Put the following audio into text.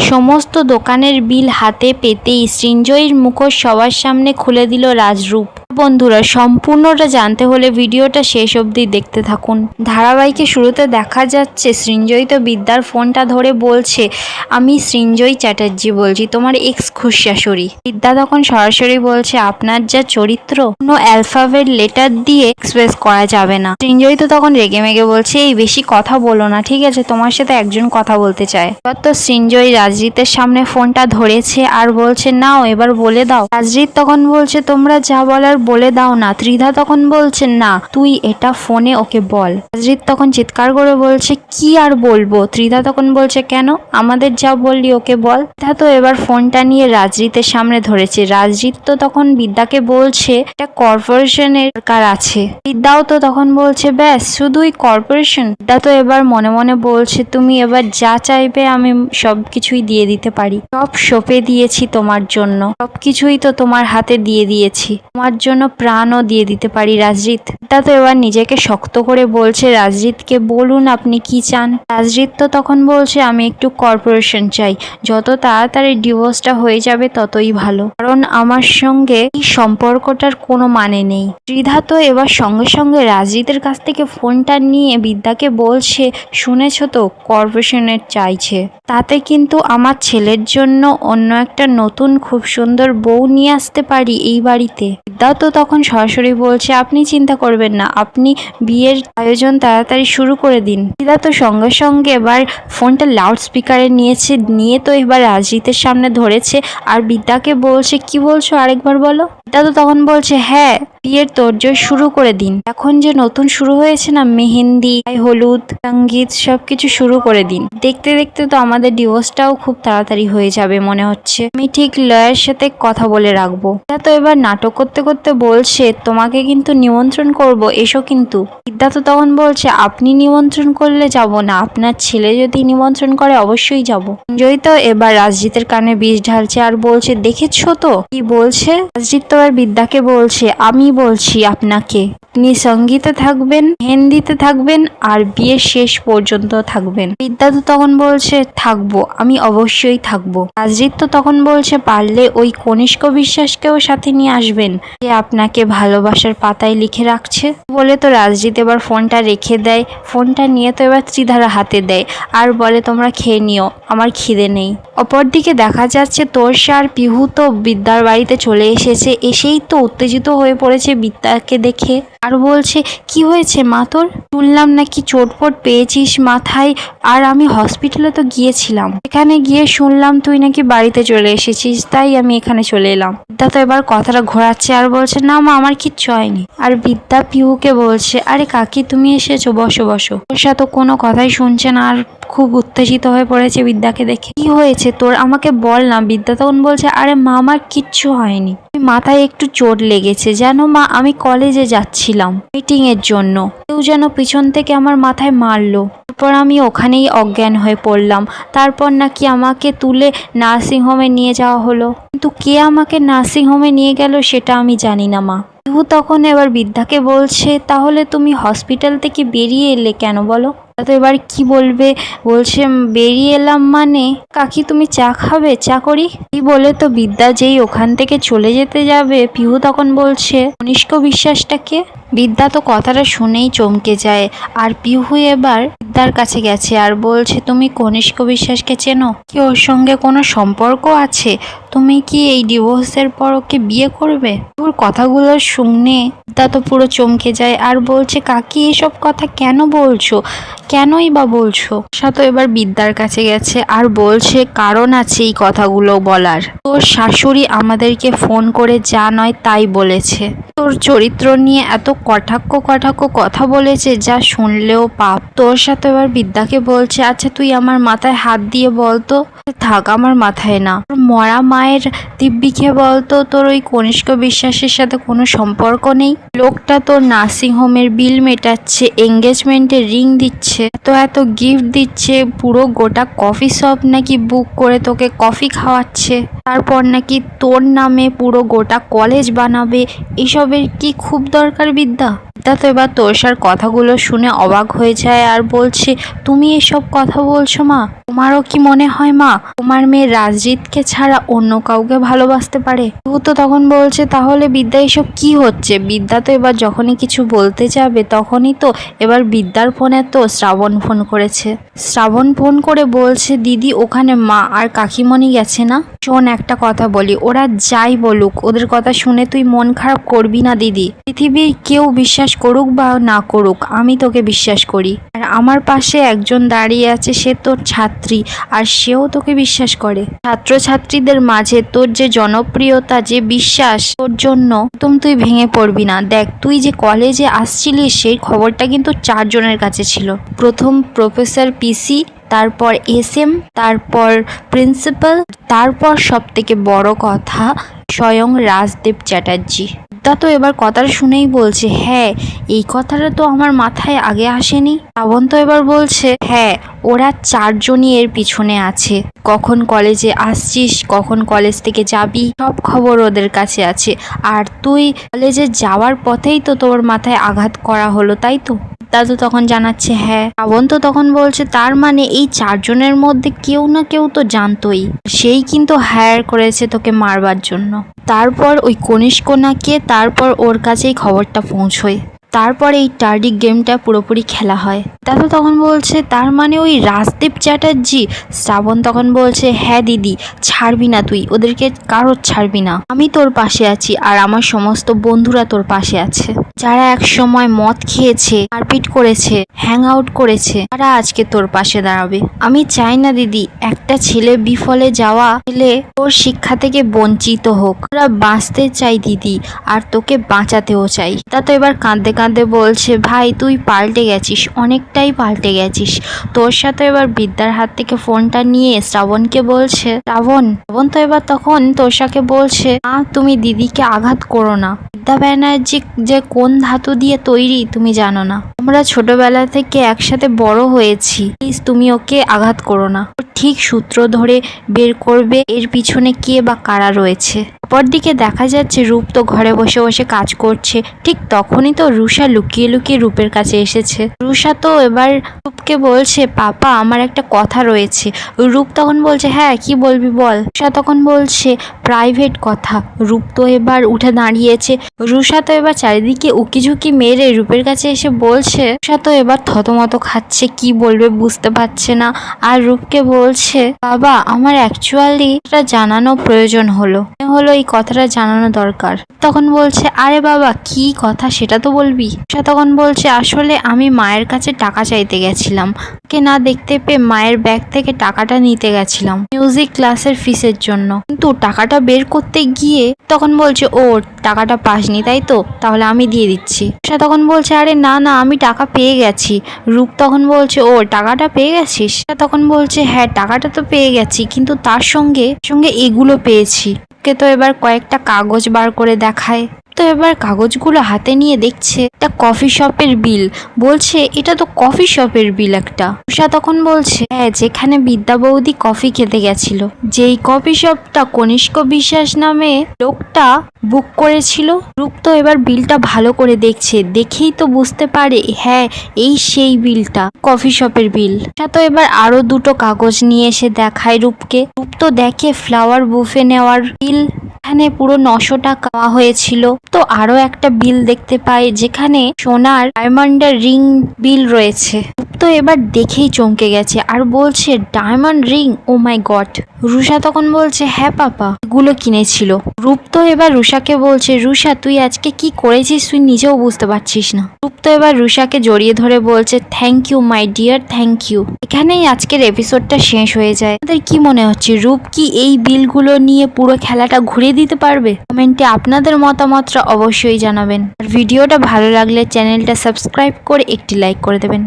সমস্ত দোকানের বিল হাতে পেতেই সৃঞ্জয়ীর মুখোশ সবার সামনে খুলে দিল রাজরূপ। বন্ধুরা, সম্পূর্ণটা জানতে হলে ভিডিওটা শেষ অবধি দেখতে থাকুন। ধারাবাহিকে শুরুতে দেখা যাচ্ছে সৃঞ্জয়ী তো বিদ্যার ফোনটা ধরে বলছে, আমি সৃঞ্জয়ী চ্যাটার্জি বলছি, তোমার এক্স খুশাশুড়ি। বিদ্যা তখন সরাসরি বলছে, আপনার যা চরিত্র কোনো অ্যালফাবেট লেটার দিয়ে এক্সপ্রেস করা যাবে না। সৃঞ্জয়ী তো তখন রেগে মেগে বলছে, এই বেশি কথা বলো না, ঠিক আছে, তোমার সাথে একজন কথা বলতে চায়। এবার তো সৃঞ্জয়ী রাজজিতের সামনে ফোনটা ধরেছে আর বলছে, নাও এবার বলে দাও। রাজজিৎ তখন বলছে, তোমরা যা বলার বলে দাও না। ত্রিধা তখন বলছে, না তুই এটা ফোনে ওকে বল। রাজজিৎ তখন চিৎকার করে বলছে, কি আর বলবো। ত্রিধা তখন বলছে, কেন, আমাদের যা বললি ওকে বল। ত্রিধা তো এবার ফোনটা নিয়ে রাজজিতের সামনে ধরেছে। রাজজিৎ তো তখন বিদ্যাকে বলছে, এটা কর্পোরেশনের দরকার আছে। বিদ্যাও তো তখন বলছে, ব্যাস শুধুই কর্পোরেশন। বিদ্যা তো এবার মনে মনে বলছে, তুমি এবার যা চাইবে আমি সবকিছুই দিয়ে দিতে পারি, সব সঁপে দিয়েছি তোমার জন্য, সবকিছুই তো তোমার হাতে দিয়ে দিয়েছি, তোমার জন্য প্রাণও দিয়ে দিতে পারি রাজজিৎ। বিদ্যা তো এবার নিজেকে শক্ত করে বলছে, রাজজিৎকে বলুন আপনি কি চান। রাজজিৎ তো তখন বলছে, আমি একটু কর্পোরেশন চাই, যত তাড়াতাড়ি ডিভোর্সটা হয়ে যাবে ততই ভালো, কারণ আমার সঙ্গে এই সম্পর্কটার কোনো মানে নেই। ত্রিধা তো এবার সঙ্গে সঙ্গে রাজজিতের কাছ থেকে ফোনটা নিয়ে বিদ্যাকে বলছে, শুনেছ তো, কর্পোরেশনের চাইছে, তাতে কিন্তু আমার ছেলের জন্য অন্য একটা নতুন খুব সুন্দর বউ নিয়ে আসতে পারি এই বাড়িতে। বিদ্যা তো তখন সরাসরি বলছে, আপনি চিন্তা করবেন না, আপনি বিয়ের আয়োজন তাড়াতাড়ি শুরু করে দিন। বিদ্যা তো সঙ্গে সঙ্গে এবার ফোনটা লাউড স্পিকারে নিয়েছে, নিয়ে তো এবার রাজজিতের সামনে ধরেছে আর বিদ্যাকে বলছে, কি বলছো আরেকবার বলো। বিদ্যা তো তখন বলছে, হ্যাঁ বিয়ের তোড়জোড় শুরু করে দিন, এখন যে নতুন শুরু হয়েছে না, মেহেন্দি, হলুদ, সঙ্গীত, সবকিছু শুরু করে দিন। দেখতে দেখতে তো আমাদের ডিভোর্সটাও খুব তাড়াতাড়ি হয়ে যাবে মনে হচ্ছে, আমি ঠিক লয়ের সাথে কথা বলে রাখবো। বিদ্যা তো এবার নাটক করতে করতে বলছে, তোমাকে কিন্তু নিমন্ত্রণ করব, এসো কিন্তু। বিদ্যা তো তখন বলছে, আপনি নিমন্ত্রণ করলে যাব না, আপনার ছেলে যদি নিমন্ত্রণ করে অবশ্যই যাব। সঞ্জয় তো এবার রাজজিতের কানে বিষ ঢালছে আর বলছে, দেখেছো তো কি বলছে। রাজজিৎ তো আর বিদ্যাকে বলছে, আমি বলছি আপনাকে, আপনি সঙ্গীতে থাকবেন, মেহেন্দিতে থাকবেন আর বিয়ের শেষ পর্যন্ত থাকবেন। বিদ্যা তো তখন বলছে, থাকবো, আমি অবশ্যই থাকবো। রাজজিৎ তো তখন বলছে, পারলে ওই কনিষ্ক বিশ্বাসকেও সাথে নিয়ে আসবেন, যে আপনাকে ভালোবাসার পাতায় লিখে রাখছে। বলে তো রাজজিৎ এবার ফোনটা রেখে দেয়। ফোনটা নিয়ে তো এবার ত্রিধার হাতে দেয় আর বলে, তোমরা খেয়ে নিও, আমার খিদে নেই। অপরদিকে দেখা যাচ্ছে তোরসা আর পিহু তো বিদ্যার বাড়িতে চলে এসেছে। এসেই তো উত্তেজিত হয়ে পড়েছে বিদ্যাকে দেখে আর বলছে, কি হয়েছে মা তোর, শুনলাম নাকি চোটপট পেয়েছিস মাথায়, আর আমি হসপিটালে তো গিয়েছিলাম, এখানে গিয়ে শুনলাম তুই নাকি বাড়িতে চলে এসেছিস, তাই আমি এখানে চলে এলাম। বিদ্যা তো এবার কথাটা ঘোরাচ্ছে আর বলছে, না মা আমার কিচ্ছু হয়নি। আর বিদ্যা পিহুকে বলছে, আরে কাকি তুমি এসেছো, বসো বসো। তোরসা তো কোনো কথাই শুনছে না আর খুব উত্তেজিত হয়ে পড়েছে বিদ্যাকে দেখে। কি হয়েছে তোর, আমাকে বল না। বিদ্যা তখন বলছে, আরে মা আমার কিচ্ছু হয়নি, মাথায় একটু চোট লেগেছে জানো মা, আমি কলেজে যাচ্ছিলাম মিটিং এর জন্য, কেউ যেন পিছন থেকে আমার মাথায় মারলো, তারপর আমি ওখানেই অজ্ঞান হয়ে পড়লাম, তারপর নাকি আমাকে তুলে নার্সিংহোমে নিয়ে যাওয়া হলো, কিন্তু কে আমাকে নার্সিংহোমে নিয়ে গেল সেটা আমি জানি না মা। পিহু তখন এবার বিদ্যাকে বলছে, তাহলে তুমি হসপিটাল থেকে বেরিয়ে এলে কেন বলো। তো এবার কি বলবে, বলছে বেরিয়ে এলাম মানে, কাকি তুমি চা খাবে, চা করি। এই বলে তো বিদ্যা যেই ওখান থেকে চলে যেতে যাবে, পিহু তখন বলছে, কনিষ্ক বিশ্বাসটাকে। বিদ্যা তো কথাটা শুনেই চমকে যায় আর পিহু এবার বিদ্যার কাছে গেছে আর বলছে, তুমি কনিষ্ক বিশ্বাসকে চেনো, কি ওর সঙ্গে কোনো সম্পর্ক আছে, তুমি কি এই ডিভোর্সের পর ওকে বিয়ে করবে। ওর কথাগুলো শুনে বিদ্যা তো পুরো চমকে যায় আর বলছে, কাকি এসব কথা কেন বলছো, কেনই বা বলছো। তো এবার বিদ্যার কাছে গেছে আর বলছে, কারণ আছে এই কথাগুলো বলার, তোর শাশুড়ি আমাদেরকে ফোন করে যা নয় তাই বলেছে, তোর চরিত্র নিয়ে এত কটাক্ষ কথা বলেছে যা শুনলেও পাপ। তোর সাথে এবার বিদ্যাকে বলছে, আচ্ছা তুই আমার মাথায় হাত দিয়ে বলতো, থাক আমার মাথায় না, তোর মরা মায়ের দিব্যিকে বলতো তোর ওই কনিষ্ক বিশ্বাসের সাথে কোনো সম্পর্ক নেই। লোকটা তোর নার্সিংহোমের বিল মেটাচ্ছে, এঙ্গেজমেন্টের রিং দিচ্ছে, এত গিফট দিচ্ছে, পুরো গোটা কফি শপ নাকি বুক করে তোকে কফি খাওয়াচ্ছে, তারপর নাকি তোর নামে পুরো গোটা কলেজ বানাবে। এসবের কি খুব দরকার বিদ্যা? বিদ্যা তো এবার তোষার কথাগুলো শুনে অবাক হয়ে যায় আর বলছে, তুমি এসব কথা বলছো মা? তোমারও কি মনে হয় মা তোমার মেয়ে রাজজিৎকে ছাড়া অন্য কাউকে ভালোবাসতে পারে? তো তখন বলছে, তাহলে বিদ্যা এসব কি হচ্ছে? বিদ্যা তো এবার যখনই কিছু বলতে যাবে তখনই তো এবার বিদ্যার ফোনে তো শ্রাবণ ফোন করেছে। শ্রাবণ ফোন করে বলছে, দিদি ওখানে মা আর কাকিমণি গেছে না? শোন একটা কথা বলি, ওরা যাই বলুক ওদের কথা শুনে তুই মন খারাপ করবি না দিদি। পৃথিবীর কেউ বিশ্বাস করুক বা না করুক, আমি তোকে বিশ্বাস করি। আর আমার পাশে একজন দাঁড়িয়ে আছে, সে তোর ছাত্রী, আর সেও তোকে বিশ্বাস করে। ছাত্রছাত্রীদের মাঝে তোর যে জনপ্রিয়তা, যে বিশ্বাস তোর জন্য, একদম তুই ভেঙে পড়বি না। দেখ, তুই যে কলেজে আসছিলিস সেই খবরটা কিন্তু 4 জনের কাছে ছিল। প্রথম প্রফেসর পিসি, তারপর SM, তারপর প্রিন্সিপাল, তারপর সব থেকে বড় কথা স্বয়ং রাজদেব চ্যাটার্জি। তা তো এবার কথাটা শুনেই বলছে, হ্যাঁ এই কথাটা তো আমার মাথায় আগে আসেনি। শ্রাবণ তো এবার বলছে, হ্যাঁ ওরা 4 জনই এর পিছনে আছে। কখন কলেজে আসছিস, কখন কলেজ থেকে যাবি, সব খবর ওদের কাছে আছে। আর তুই কলেজে যাওয়ার পথেই তো তোর মাথায় আঘাত করা হলো, তাই তো? দাদু তখন জানাচ্ছে, হ্যাঁ। শ্রাবণ তো তখন বলছে, তার মানে এই 4 জনের মধ্যে কেউ না কেউ তো জানতোই, সেই কিন্তু হায়ার করেছে তোকে মারবার জন্য। তারপর ওই কনিষ্কনাকে, তারপর ওর কাছেই খবরটা পৌঁছয়। তারপর এই টার্ডি গেমটা পুরোপুরি খেলা হয়। দাদু তখন বলছে, তার মানে ওই রাজদেব চ্যাটার্জি? শ্রাবণ তখন বলছে, হ্যাঁ দিদি, ছাড়বি না তুই ওদেরকে, কারোর ছাড়বি না। আমি তোর পাশে আছি আর আমার সমস্ত বন্ধুরা তোর পাশে আছে। যারা এক সময় মদ খেয়েছে, মারপিট করেছে, হ্যাং আউট করেছে, তারা আজকে তোর পাশে দাঁড়াবে। আমি চাই না দিদি একটা ছেলে বিফলে যাওয়া ছেলে তোর শিক্ষা থেকে বঞ্চিত হোক। ওরা বাঁচতে চাই দিদি, আর তোকে বাঁচাতেও চাই। তা তো এবার কাঁদতে কাঁদতে বলছে, ভাই তুই পাল্টে গেছিস, অনেকটাই পাল্টে গেছিস। তোর সাথে এবার বিদ্যার হাত থেকে ফোনটা নিয়ে শ্রাবণকে বলছে, শ্রাবণ তো এবার তখন তোষাকে বলছে, তুমি দিদিকে আঘাত করো না। বিদ্যা ব্যানার্জি যে কোন ধাতু দিয়ে তৈরি তুমি জানো না? আমরা ছোটবেলা থেকে একসাথে বড় হয়েছি, প্লিজ তুমি ওকে আঘাত করো না। ঠিক সূত্র ধরে বের করবে এর পিছনে কে বা কারা রয়েছে। অপরদিকে দেখা যাচ্ছে রূপ তো ঘরে বসে বসে কাজ করছে। ঠিক তখনই তো রুষা লুকিয়ে লুকিয়ে রূপের কাছে এসেছে। রুষা তো এবার রূপকে বলছে, পাপা আমার একটা কথা রয়েছে। রূপ তখন বলছে, হ্যাঁ কি বলবি বল। রুষা তখন বলছে, প্রাইভেট কথা। রূপ তো এবার উঠে দাঁড়িয়েছে। রুষা তো এবার চারিদিকে উকিঝুঁকি মেরে রূপের কাছে এসে বলছে, রুষা তো এবার থতমত খাচ্ছে, কি বলবে বুঝতে পারছে না। আর রূপকে বলছে, বাবা আমার অ্যাকচুয়ালি এটা জানানো প্রয়োজন হলো এই কথাটা জানানো দরকার। তখন বলছে, আরে বাবা কি কথা সেটা তো বলবি। রুষা তখন বলছে, আসলে আমি মায়ের কাছে টাকা চাইতে গেছিলাম, কে না দেখতে পেয়ে মায়ের ব্যাগ থেকে টাকাটা নিতে গেছিলাম মিউজিক ক্লাসের ফিসের জন্য, কিন্তু টাকাটা বের করতে গিয়ে তখন বলছে, ও টাকাটা পাসনি তাই তো, তাহলে আমি দিয়ে দিচ্ছি। রুষা তখন বলছে, আরে না না আমি টাকা পেয়ে গেছি। রূপ তখন বলছে, ও টাকাটা পেয়ে গেছিস? তখন বলছে, হ্যাঁ টাকাটা তো পেয়ে গেছি, কিন্তু তার সঙ্গে সঙ্গে এগুলো পেয়েছি। কে তো এবার কয়েকটা কাগজ বার করে দেখায়। তো এবার কাগজগুলো হাতে নিয়ে দেখছে একটা কফি শপের বিল। বলছে, এটা তো কফি শপের বিল একটা। উষা তখন বলছে, হ্যাঁ যেখানে বিদ্যা বৌদি কফি খেতে গেছিল, যেই কফি শপটা কনিষ্ক বিশ্বাস নামে লোকটা বুক করেছিল। রূপ তো এবার বিলটা ভালো করে দেখছে, দেখেই তো বুঝতে পারে, হ্যাঁ এই সেই বিলটা, কফি শপের বিল। উষা তো এবার আরো দুটো কাগজ নিয়ে এসে দেখায় রূপকে। রূপ তো দেখে ফ্লাওয়ার বুফে নেওয়ার বিল, এখানে পুরো 900 টাকা হয়েছিল। তো আরো একটা বিল দেখতে পাই যেখানে সোনার ডায়মন্ডের রিং বিল রয়েছে। তো এবার দেখেই চমকে গেছে আর বলছে, ডায়মন্ড রিং, ও মাই গড। রুষা তখন বলছে, হ্যাঁ পাপা এগুলো কিনেছিল। রূপ তো এবার রুষাকে বলছে, রুষা তুই আজকে কি করেছিস তুই নিজেও বুঝতে পারছিস না। রূপ তো এবার রুষাকে জড়িয়ে ধরে বলছে, thank you my dear, thank you. এখানেই আজকের এপিসোডটা শেষ হয়ে যায়। আপনাদের কি মনে হচ্ছে, রূপ কি এই বিলগুলো নিয়ে পুরো খেলাটা ঘুরিয়ে দিতে পারবে? কমেন্টে আপনাদের মতামতটা অবশ্যই জানাবেন। আর ভিডিওটা ভালো লাগলে চ্যানেলটা সাবস্ক্রাইব করে একটি লাইক করে দেবেন।